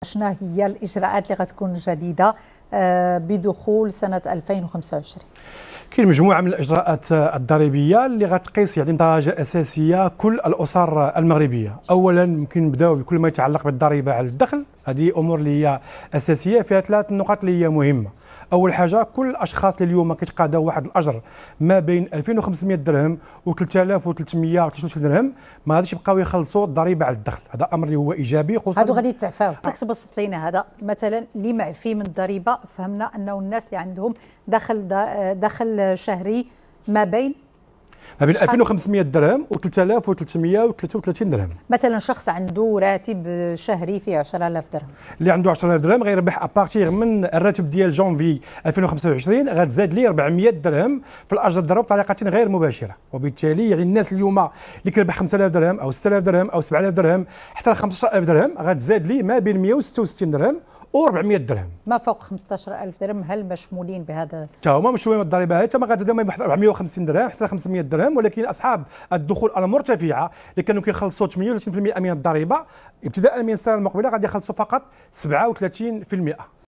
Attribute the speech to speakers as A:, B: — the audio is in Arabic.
A: شنو هي الإجراءات اللي غتكون جديدة بدخول سنة 2025؟
B: كاين مجموعه من الاجراءات الضريبيه اللي غتقيس درجه اساسيه كل الاسر المغربيه. اولا ممكن نبداو بكل ما يتعلق بالضريبه على الدخل، هذه امور اللي هي اساسيه فيها ثلاث نقاط اللي هي مهمه. اول حاجه كل الاشخاص اللي اليوم كيتقاضاو واحد الاجر ما بين 2500 درهم و 3323 درهم ما غاديش يبقاو يخلصوا الضريبه على الدخل، هذا امر اللي هو ايجابي.
A: هادو غادي يتعفاو. تبسط لينا هذا مثلا اللي معفي من الضريبه، فهمنا انه الناس اللي عندهم دخل شهري ما بين
B: 2500 درهم و 3333 درهم.
A: مثلا شخص عنده راتب شهري فيه 10000 درهم،
B: اللي عنده 10000 درهم غيربح ابارتيغ من الراتب ديال جونفي 2025 غتزاد ليه 400 درهم في الاجر الضريبي بطريقه غير مباشره، وبالتالي الناس اليوم اللي كيربح 5000 درهم او 6000 درهم او 7000 درهم حتى 15000 درهم غتزاد ليه ما بين 166 درهم و 400 درهم.
A: ما فوق 15000 درهم هل مشمولين بهذا؟
B: تا هما مشمولين بالضريبه، حتى ما غتزاد ما 450 درهم حتى 500 درهم، ولكن اصحاب الدخول المرتفعه اللي كانوا كيخلصوا 38% من الضريبه ابتداء من السنه المقبله غادي يخلصوا فقط 37%.